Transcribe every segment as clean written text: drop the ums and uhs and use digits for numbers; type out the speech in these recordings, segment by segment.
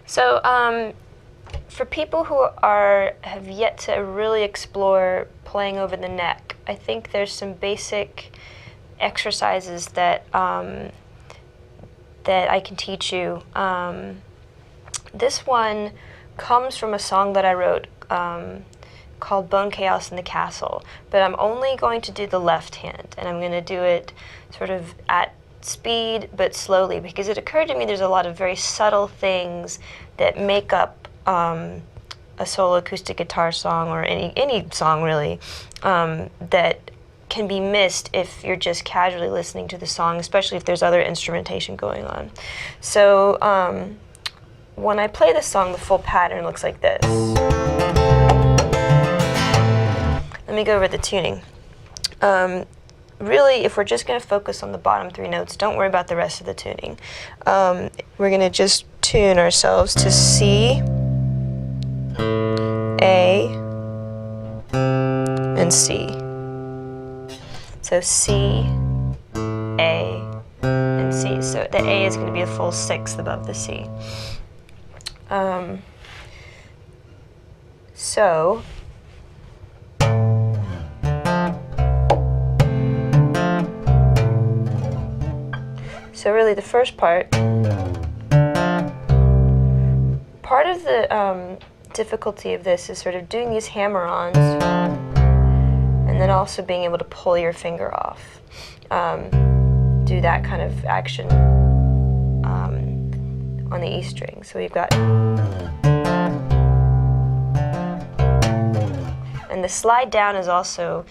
So for people who have yet to really explore playing over the neck, I think there's some basic exercises that that I can teach you. This one comes from a song that I wrote called Bone Chaos in the Castle, but I'm only going to do the left hand, and I'm going to do it sort of at speed but slowly, because it occurred to me there's a lot of very subtle things that make up a solo acoustic guitar song, or any song really, that can be missed if you're just casually listening to the song, especially if there's other instrumentation going on. So when I play this song, the full pattern looks like this. Let me go over the tuning. Really, if we're just going to focus on the bottom three notes, don't worry about the rest of the tuning. We're going to just tune ourselves to C, A, and C. So C, A, and C. So the A is going to be a full sixth above the C. So really the first part of the difficulty of this is sort of doing these hammer-ons and then also being able to pull your finger off. Do that kind of action on the E string. So we've got, and the slide down is also,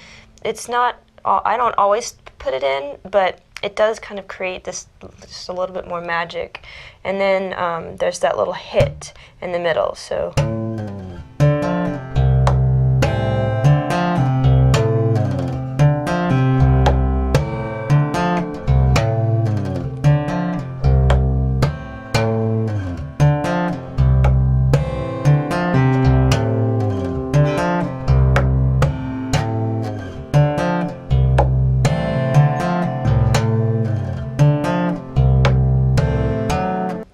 it's not, I don't always put it in, but it does kind of create this just a little bit more magic. And then there's that little hit in the middle. So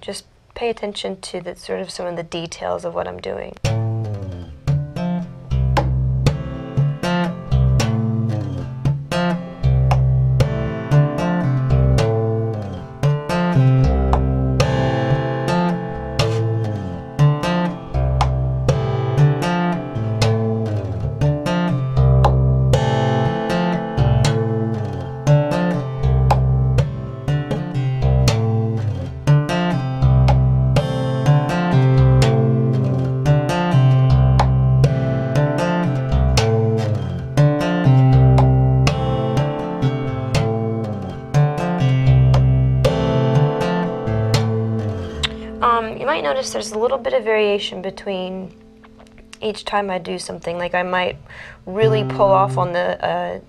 just pay attention to the sort of some of the details of what I'm doing. You might notice there's a little bit of variation between each time I do something. Like I might really pull off on the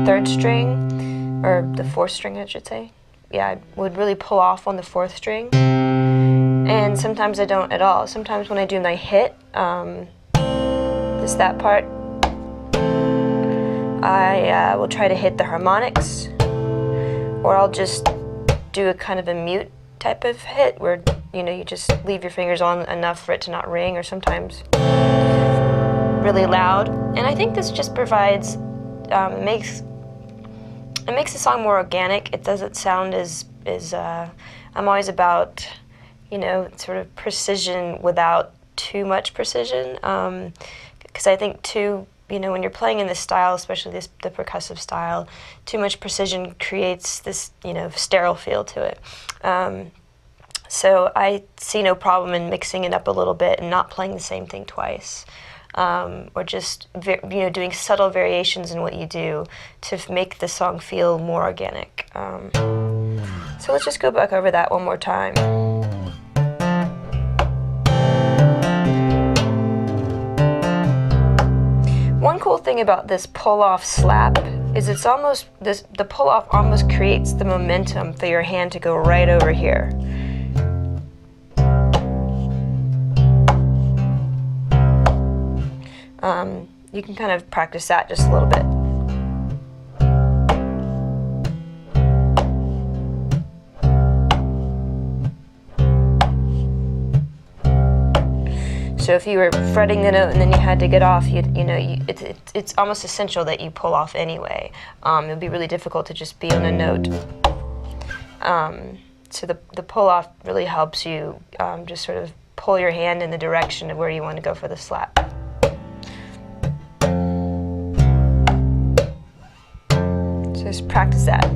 third string, or the fourth string I should say. Yeah, I would really pull off on the fourth string. And sometimes I don't at all. Sometimes when I do my hit, just that part, I will try to hit the harmonics, or I'll just do a kind of a mute type of hit where, you know, you just leave your fingers on enough for it to not ring, or sometimes really loud. And I think this just provides, it makes the song more organic. It doesn't sound as I'm always about, you know, sort of precision without too much precision, because I think too, you know, when you're playing in this style, especially the percussive style, too much precision creates this, you know, sterile feel to it. So I see no problem in mixing it up a little bit and not playing the same thing twice, or just you know, doing subtle variations in what you do to make the song feel more organic. So let's just go back over that one more time. One cool thing about this pull-off slap is it's almost, the pull-off almost creates the momentum for your hand to go right over here. You can kind of practice that just a little bit. And So if you were fretting the note and then you had to get off, it's almost essential that you pull off anyway. It would be really difficult to just be on a note. So the pull off really helps you just sort of pull your hand in the direction of where you want to go for the slap. So just practice that.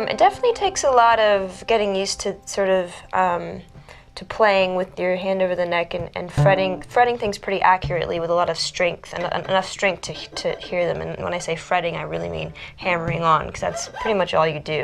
It definitely takes a lot of getting used to sort of to playing with your hand over the neck and fretting things pretty accurately with a lot of strength and enough strength to hear them. And when I say fretting, I really mean hammering on, because that's pretty much all you do.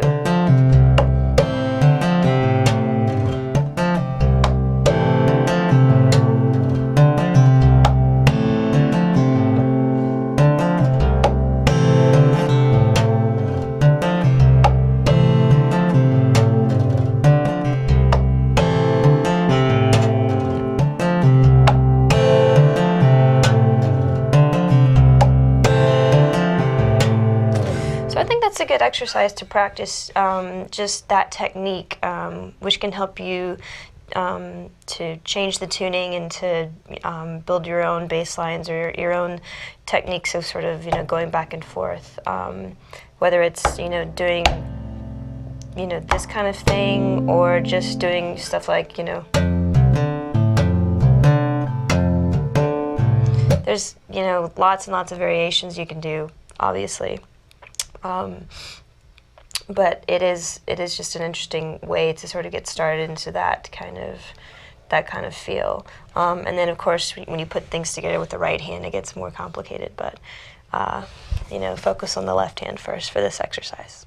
So I think that's a good exercise to practice just that technique, which can help you to change the tuning and to build your own bass lines or your own techniques of sort of going back and forth. Whether it's doing this kind of thing or just doing stuff like there's lots and lots of variations you can do, obviously. But it is just an interesting way to sort of get started into that kind of feel. And then of course when you put things together with the right hand, it gets more complicated. But focus on the left hand first for this exercise.